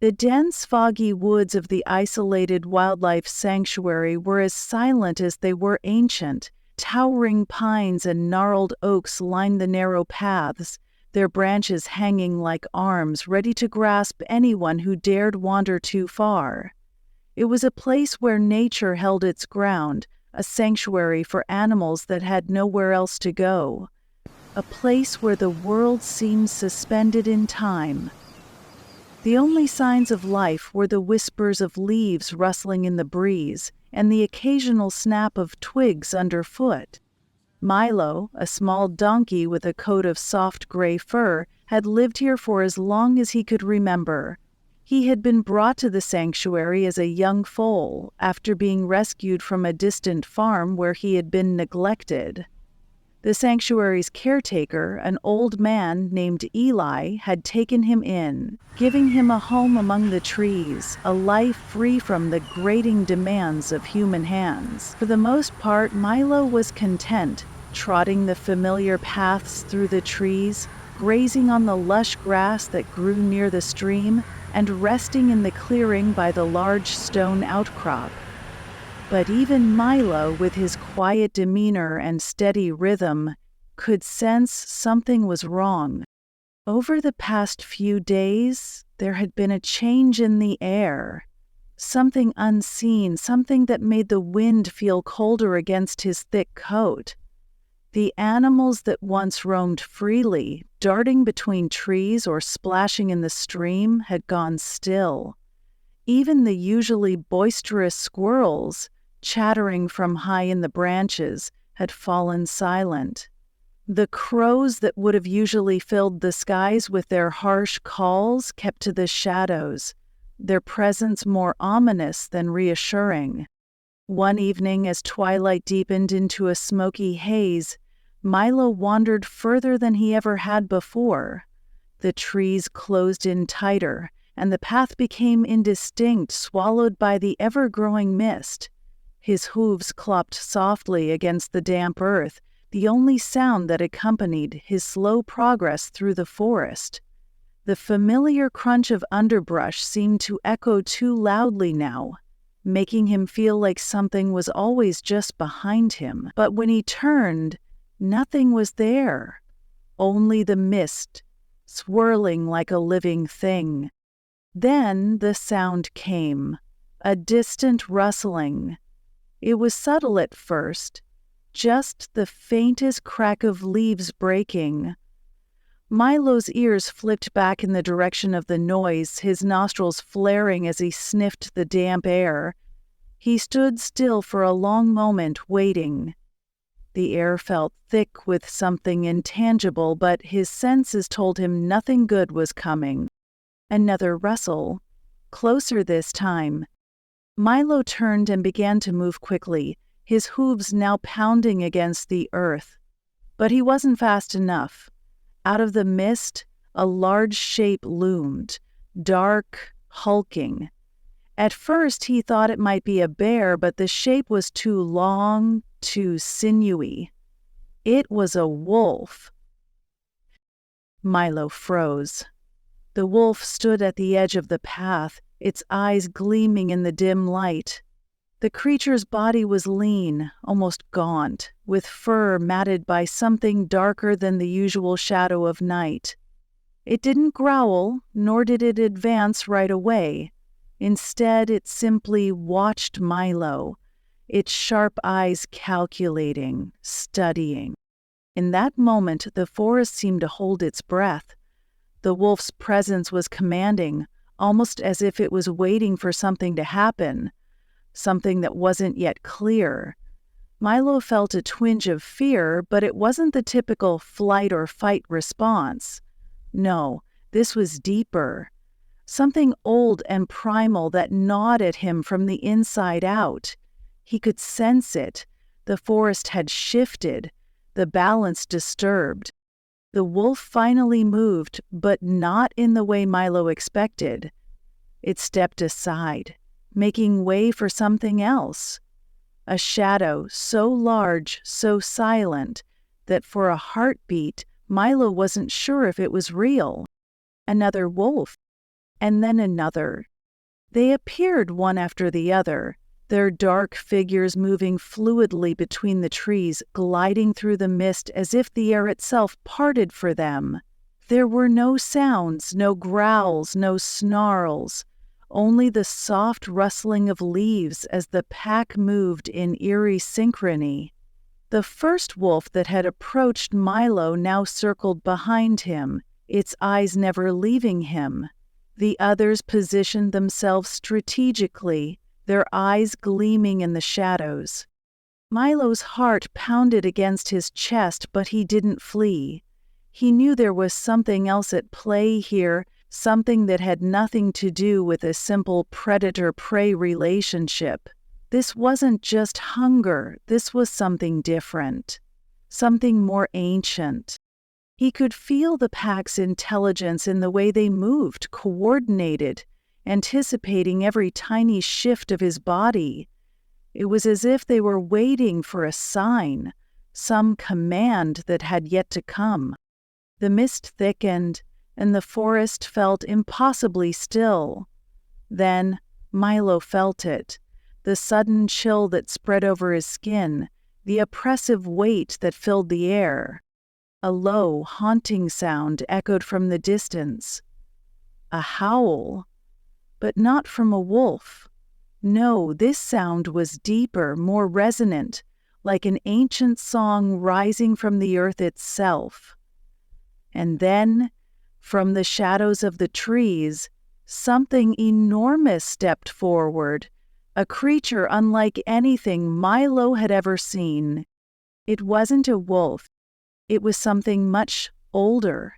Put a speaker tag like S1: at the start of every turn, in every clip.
S1: The dense, foggy woods of the isolated wildlife sanctuary were as silent as they were ancient. Towering pines and gnarled oaks lined the narrow paths, their branches hanging like arms ready to grasp anyone who dared wander too far. It was a place where nature held its ground, a sanctuary for animals that had nowhere else to go, a place where the world seemed suspended in time. The only signs of life were the whispers of leaves rustling in the breeze and the occasional snap of twigs underfoot. Milo, a small donkey with a coat of soft gray fur, had lived here for as long as he could remember. He had been brought to the sanctuary as a young foal after being rescued from a distant farm where he had been neglected. The sanctuary's caretaker, an old man named Eli, had taken him in, giving him a home among the trees, a life free from the grating demands of human hands. For the most part, Milo was content, trotting the familiar paths through the trees, grazing on the lush grass that grew near the stream, and resting in the clearing by the large stone outcrop. But even Milo, with his quiet demeanor and steady rhythm, could sense something was wrong. Over the past few days, there had been a change in the air. Something unseen, something that made the wind feel colder against his thick coat. The animals that once roamed freely, darting between trees or splashing in the stream, had gone still. Even the usually boisterous squirrels, chattering from high in the branches, had fallen silent. The crows that would have usually filled the skies with their harsh calls kept to the shadows, their presence more ominous than reassuring. One evening, as twilight deepened into a smoky haze, Milo wandered further than he ever had before. The trees closed in tighter, and the path became indistinct, swallowed by the ever-growing mist. His hooves clopped softly against the damp earth, the only sound that accompanied his slow progress through the forest. The familiar crunch of underbrush seemed to echo too loudly now, making him feel like something was always just behind him. But when he turned, nothing was there, only the mist, swirling like a living thing. Then the sound came, a distant rustling. It was subtle at first, just the faintest crack of leaves breaking. Milo's ears flipped back in the direction of the noise, his nostrils flaring as he sniffed the damp air. He stood still for a long moment, waiting. The air felt thick with something intangible, but his senses told him nothing good was coming. Another rustle, closer this time. Milo turned and began to move quickly, his hooves now pounding against the earth. But he wasn't fast enough. Out of the mist, a large shape loomed, dark, hulking. At first he thought it might be a bear, but the shape was too long, too sinewy. It was a wolf. Milo froze. The wolf stood at the edge of the path, its eyes gleaming in the dim light. The creature's body was lean, almost gaunt, with fur matted by something darker than the usual shadow of night. It didn't growl, nor did it advance right away. Instead, it simply watched Milo, its sharp eyes calculating, studying. In that moment, the forest seemed to hold its breath. The wolf's presence was commanding, almost as if it was waiting for something to happen, something that wasn't yet clear. Milo felt a twinge of fear, but it wasn't the typical flight or fight response. No, this was deeper. Something old and primal that gnawed at him from the inside out. He could sense it. The forest had shifted, the balance disturbed. The wolf finally moved, but not in the way Milo expected. It stepped aside, making way for something else. A shadow so large, so silent, that for a heartbeat, Milo wasn't sure if it was real. Another wolf. and then another. They appeared one after the other, their dark figures moving fluidly between the trees, gliding through the mist as if the air itself parted for them. There were no sounds, no growls, no snarls, only the soft rustling of leaves as the pack moved in eerie synchrony. The first wolf that had approached Milo now circled behind him, its eyes never leaving him. The others positioned themselves strategically, their eyes gleaming in the shadows. Milo's heart pounded against his chest, but he didn't flee. He knew there was something else at play here, something that had nothing to do with a simple predator-prey relationship. This wasn't just hunger, this was something different, something more ancient. He could feel the pack's intelligence in the way they moved, coordinated, anticipating every tiny shift of his body. It was as if they were waiting for a sign, some command that had yet to come. The mist thickened, and the forest felt impossibly still. Then Milo felt it, the sudden chill that spread over his skin, the oppressive weight that filled the air. A low, haunting sound echoed from the distance. A howl, but not from a wolf. No, this sound was deeper, more resonant, like an ancient song rising from the earth itself. And then, from the shadows of the trees, something enormous stepped forward, a creature unlike anything Milo had ever seen. It wasn't a wolf. It was something much older.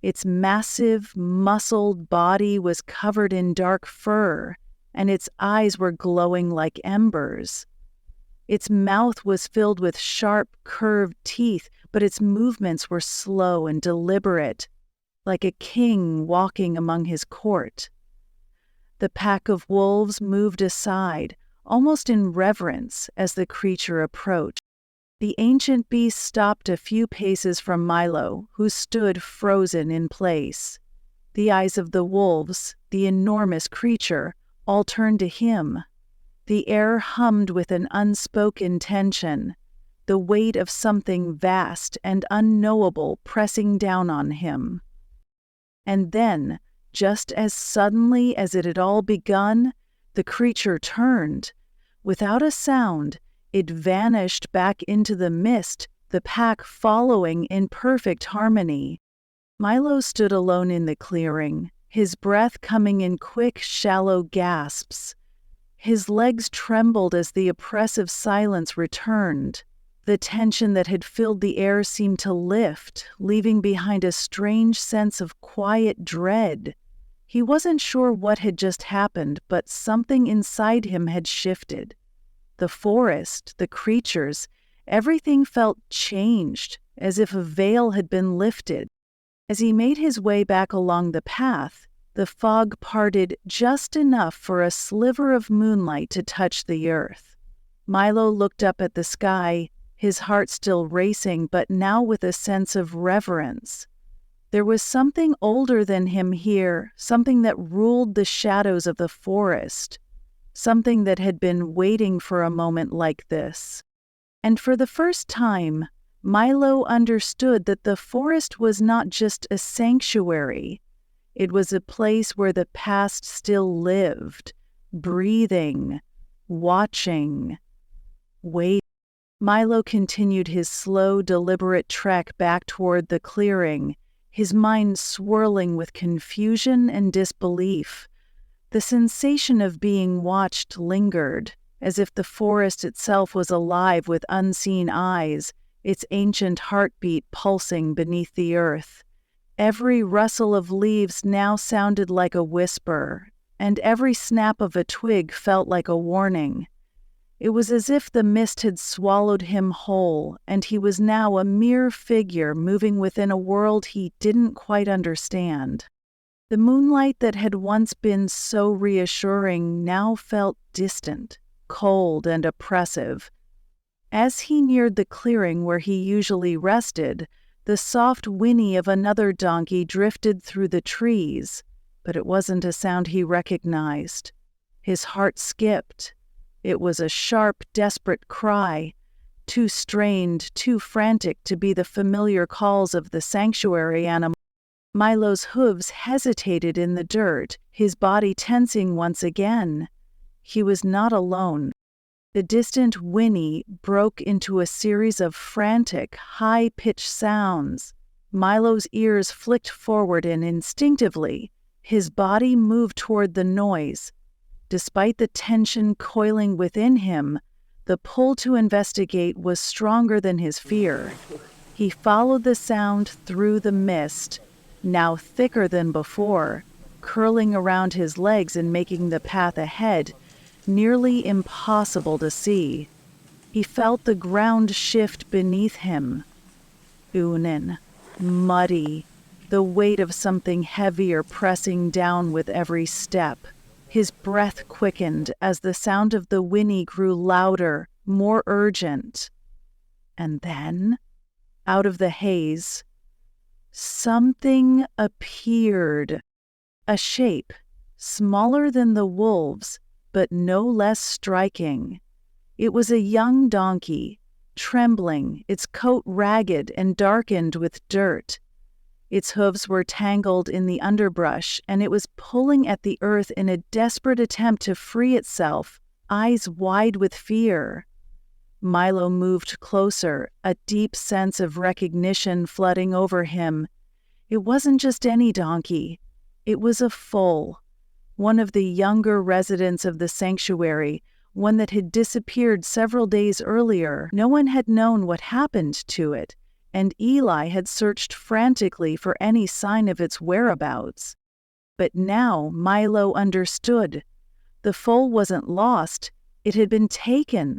S1: Its massive, muscled body was covered in dark fur, and its eyes were glowing like embers. Its mouth was filled with sharp, curved teeth, but its movements were slow and deliberate, like a king walking among his court. The pack of wolves moved aside, almost in reverence, as the creature approached. The ancient beast stopped a few paces from Milo, who stood frozen in place. The eyes of the wolves, the enormous creature, all turned to him. The air hummed with an unspoken tension, the weight of something vast and unknowable pressing down on him. And then, just as suddenly as it had all begun, the creature turned. Without a sound, it vanished back into the mist, the pack following in perfect harmony. Milo stood alone in the clearing, his breath coming in quick, shallow gasps. His legs trembled as the oppressive silence returned. The tension that had filled the air seemed to lift, leaving behind a strange sense of quiet dread. He wasn't sure what had just happened, but something inside him had shifted. The forest, the creatures, everything felt changed, as if a veil had been lifted. As he made his way back along the path, the fog parted just enough for a sliver of moonlight to touch the earth. Milo looked up at the sky, his heart still racing, but now with a sense of reverence. There was something older than him here, something that ruled the shadows of the forest, something that had been waiting for a moment like this. And for the first time, Milo understood that the forest was not just a sanctuary. It was a place where the past still lived, breathing, watching, waiting. Milo continued his slow, deliberate trek back toward the clearing, his mind swirling with confusion and disbelief. The sensation of being watched lingered, as if the forest itself was alive with unseen eyes, its ancient heartbeat pulsing beneath the earth. Every rustle of leaves now sounded like a whisper, and every snap of a twig felt like a warning. It was as if the mist had swallowed him whole, and he was now a mere figure moving within a world he didn't quite understand. The moonlight that had once been so reassuring now felt distant, cold, and oppressive. As he neared the clearing where he usually rested, the soft whinny of another donkey drifted through the trees. but it wasn't a sound he recognized. His heart skipped. It was a sharp, desperate cry, too strained, too frantic to be the familiar calls of the sanctuary animal. Milo's hooves hesitated in the dirt, his body tensing once again. He was not alone. The distant whinny broke into a series of frantic, high-pitched sounds. Milo's ears flicked forward and instinctively, his body moved toward the noise. Despite the tension coiling within him, the pull to investigate was stronger than his fear. He followed the sound through the mist, now thicker than before, curling around his legs and making the path ahead nearly impossible to see. He felt the ground shift beneath him. Unen, muddy, the weight of something heavier pressing down with every step. His breath quickened as the sound of the whinny grew louder, more urgent. And then, out of the haze, something appeared. A shape, smaller than the wolves, but no less striking. It was a young donkey, trembling, its coat ragged and darkened with dirt. Its hooves were tangled in the underbrush, and it was pulling at the earth in a desperate attempt to free itself, eyes wide with fear. Milo moved closer, a deep sense of recognition flooding over him. It wasn't just any donkey. It was a foal, one of the younger residents of the sanctuary, one that had disappeared several days earlier. No one had known what happened to it, and Eli had searched frantically for any sign of its whereabouts. But now Milo understood. The foal wasn't lost, it had been taken.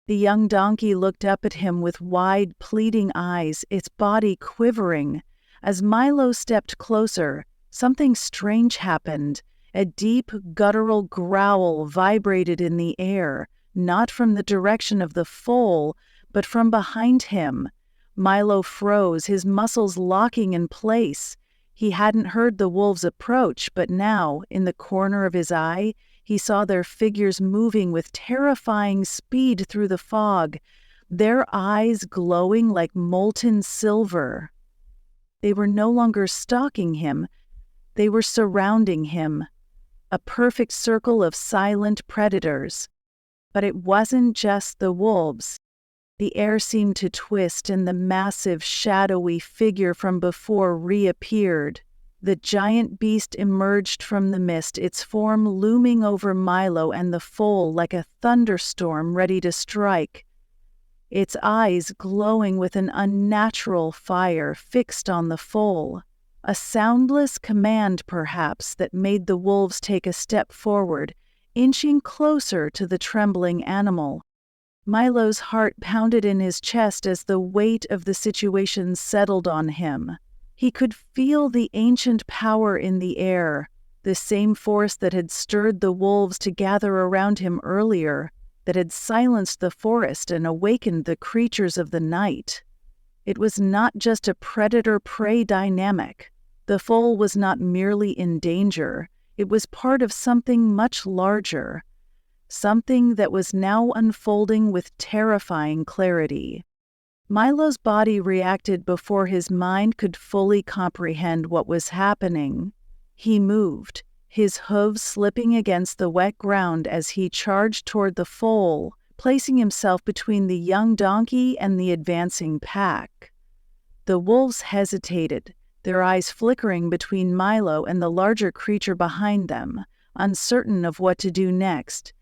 S1: The young donkey looked up at him with wide, pleading eyes, its body quivering. As Milo stepped closer, something strange happened. A deep, guttural growl vibrated in the air, not from the direction of the foal, but from behind him. Milo froze, his muscles locking in place. He hadn't heard the wolves approach, but now, in the corner of his eye, he saw their figures moving with terrifying speed through the fog, their eyes glowing like molten silver. They were no longer stalking him. They were surrounding him, a perfect circle of silent predators. But it wasn't just the wolves. The air seemed to twist and the massive, shadowy figure from before reappeared. The giant beast emerged from the mist, its form looming over Milo and the foal like a thunderstorm ready to strike. Its eyes glowing with an unnatural fire fixed on the foal. A soundless command, perhaps, that made the wolves take a step forward, inching closer to the trembling animal. Milo's heart pounded in his chest as the weight of the situation settled on him. He could feel the ancient power in the air, the same force that had stirred the wolves to gather around him earlier, that had silenced the forest and awakened the creatures of the night. It was not just a predator-prey dynamic. The foal was not merely in danger. It was part of something much larger, something that was now unfolding with terrifying clarity. Milo's body reacted before his mind could fully comprehend what was happening. He moved, his hooves slipping against the wet ground as he charged toward the foal, placing himself between the young donkey and the advancing pack. The wolves hesitated, their eyes flickering between Milo and the larger creature behind them, uncertain of what to do next.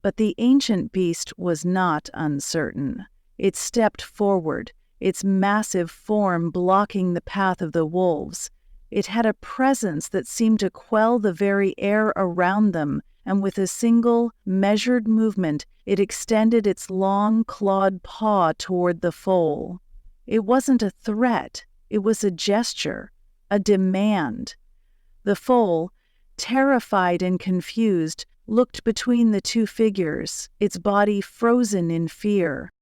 S1: But the ancient beast was not uncertain. It stepped forward, its massive form blocking the path of the wolves. It had a presence that seemed to quell the very air around them, and with a single, measured movement, it extended its long, clawed paw toward the foal. It wasn't a threat, it was a gesture, a demand. The foal, terrified and confused, looked between the two figures, its body frozen in fear.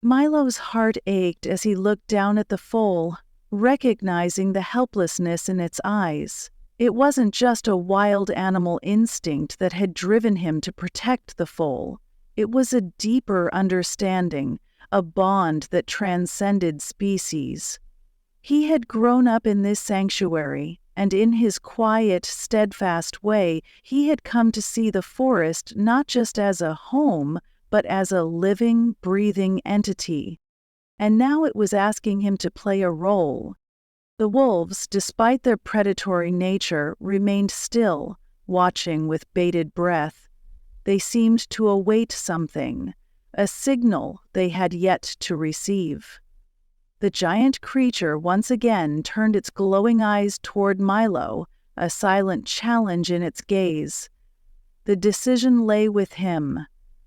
S1: Milo's heart ached as he looked down at the foal, recognizing the helplessness in its eyes. It wasn't just a wild animal instinct that had driven him to protect the foal. It was a deeper understanding, a bond that transcended species. He had grown up in this sanctuary, and in his quiet, steadfast way, he had come to see the forest not just as a home, but as a living, breathing entity. And now it was asking him to play a role. The wolves, despite their predatory nature, remained still, watching with bated breath. They seemed to await something, a signal they had yet to receive. The giant creature once again turned its glowing eyes toward Milo, a silent challenge in its gaze. The decision lay with him: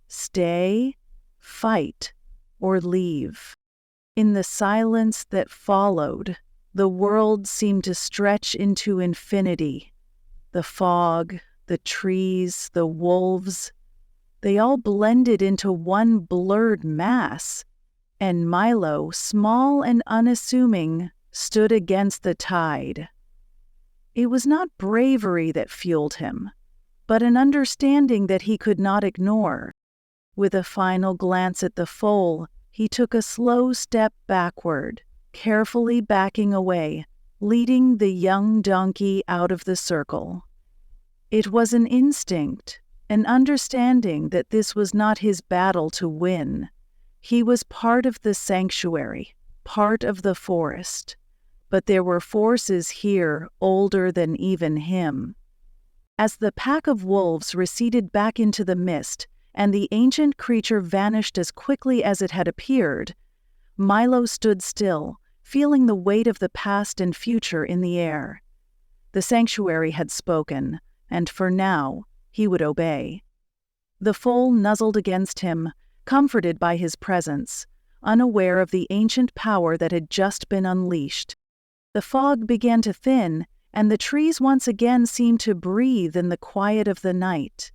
S1: stay, fight, or leave. In the silence that followed, the world seemed to stretch into infinity. The fog, the trees, the wolves, they all blended into one blurred mass. And Milo, small and unassuming, stood against the tide. It was not bravery that fueled him, but an understanding that he could not ignore. With a final glance at the foal, he took a slow step backward, carefully backing away, leading the young donkey out of the circle. It was an instinct, an understanding that this was not his battle to win. He was part of the sanctuary, part of the forest, but there were forces here older than even him. As the pack of wolves receded back into the mist, and the ancient creature vanished as quickly as it had appeared, Milo stood still, feeling the weight of the past and future in the air. The sanctuary had spoken, and for now, he would obey. The foal nuzzled against him, comforted by his presence, unaware of the ancient power that had just been unleashed. The fog began to thin, and the trees once again seemed to breathe in the quiet of the night.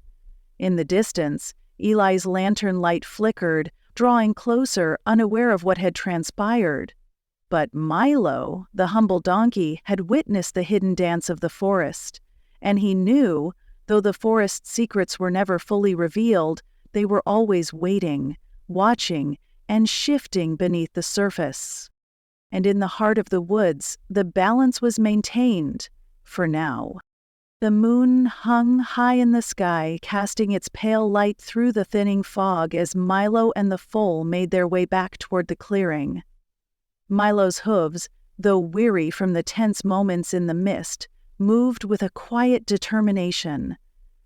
S1: In the distance, Eli's lantern light flickered, drawing closer, unaware of what had transpired. But Milo, the humble donkey, had witnessed the hidden dance of the forest, and he knew, though the forest's secrets were never fully revealed, they were always waiting, watching, and shifting beneath the surface. And in the heart of the woods, the balance was maintained, for now. The moon hung high in the sky, casting its pale light through the thinning fog as Milo and the foal made their way back toward the clearing. Milo's hooves, though weary from the tense moments in the mist, moved with a quiet determination.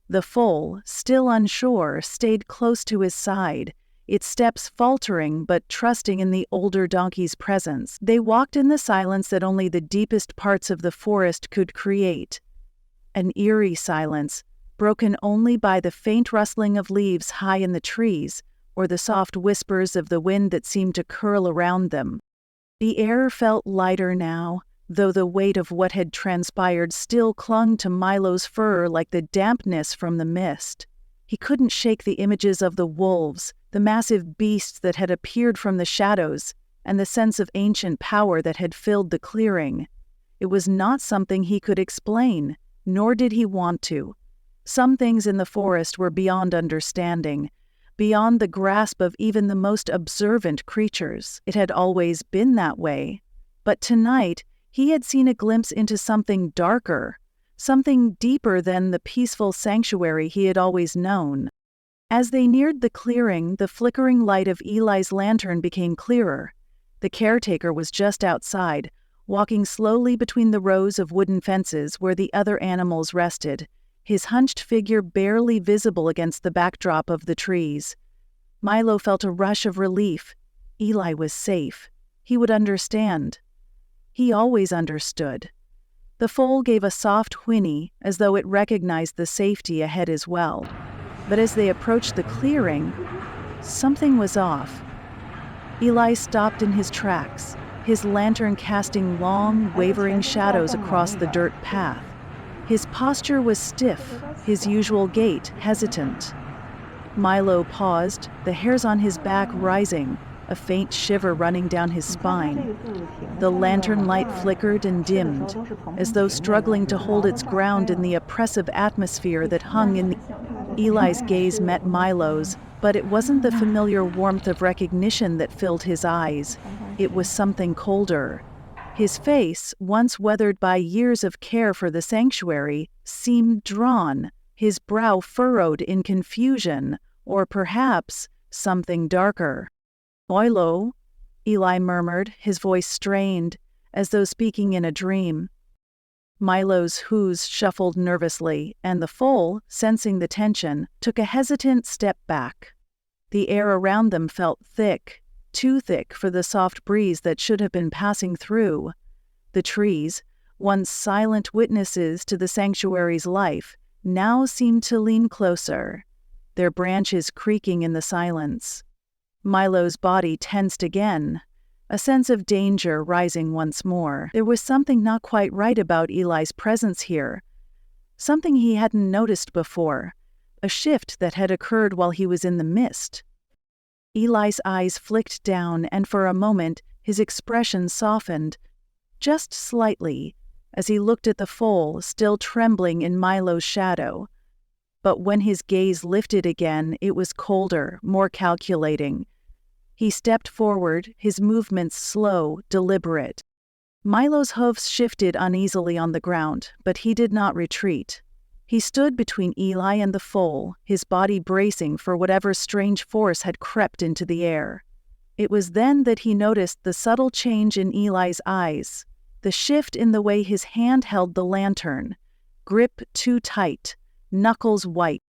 S1: The foal, still unsure, stayed close to his side, its steps faltering but trusting in the older donkey's presence. They walked in the silence that only the deepest parts of the forest could create. An eerie silence, broken only by the faint rustling of leaves high in the trees, or the soft whispers of the wind that seemed to curl around them. The air felt lighter now, though the weight of what had transpired still clung to Milo's fur like the dampness from the mist. He couldn't shake the images of the wolves, the massive beasts that had appeared from the shadows, and the sense of ancient power that had filled the clearing. It was not something he could explain, nor did he want to. Some things in the forest were beyond understanding, beyond the grasp of even the most observant creatures. It had always been that way. But tonight, he had seen a glimpse into something darker, something deeper than the peaceful sanctuary he had always known. As they neared the clearing, the flickering light of Eli's lantern became clearer. The caretaker was just outside, walking slowly between the rows of wooden fences where the other animals rested, his hunched figure barely visible against the backdrop of the trees. Milo felt a rush of relief. Eli was safe. He would understand. He always understood. The foal gave a soft whinny, as though it recognized the safety ahead as well. But as they approached the clearing, something was off. Eli stopped in his tracks, his lantern casting long, wavering shadows across the dirt path. His posture was stiff, his usual gait hesitant. Milo paused, the hairs on his back rising, a faint shiver running down his
S2: 你看它这
S1: spine.
S2: 个字体
S1: The
S2: 上面的
S1: lantern
S2: 字
S1: light flickered and
S2: 吃的时候
S1: dimmed,
S2: 都是蓬
S1: as
S2: 蓬
S1: though
S2: 裙面的，
S1: struggling to
S2: 毛
S1: hold
S2: 都
S1: its
S2: 打开
S1: ground in
S2: 了，
S1: the oppressive atmosphere
S2: 这
S1: that
S2: 皮带
S1: hung
S2: 很
S1: in
S2: 像，它的
S1: Eli's
S2: 太
S1: gaze
S2: 湿了，
S1: met Milo's, but it wasn't the familiar warmth of recognition that filled his eyes. It was something colder. His face, once weathered by years of care for the sanctuary, seemed drawn, his brow furrowed in confusion, or perhaps something darker. Milo, Eli murmured, his voice strained, as though speaking in a dream. Milo's hooves shuffled nervously, and the foal, sensing the tension, took a hesitant step back. The air around them felt thick, too thick for the soft breeze that should have been passing through. The trees, once silent witnesses to the sanctuary's life, now seemed to lean closer, their branches creaking in the silence. Milo's body tensed again, a sense of danger rising once more. There was something not quite right about Eli's presence here, something he hadn't noticed before, a shift that had occurred while he was in the mist. Eli's eyes flicked down, and for a moment his expression softened, just slightly, as he looked at the foal still trembling in Milo's shadow. But when his gaze lifted again, it was colder, more calculating. He stepped forward, his movements slow, deliberate. Milo's hoofs shifted uneasily on the ground, but he did not retreat. He stood between Eli and the foal, his body bracing for whatever strange force had crept into the air. It was then that he noticed the subtle change in Eli's eyes, the shift in the way his hand held the lantern, grip too tight, knuckles white.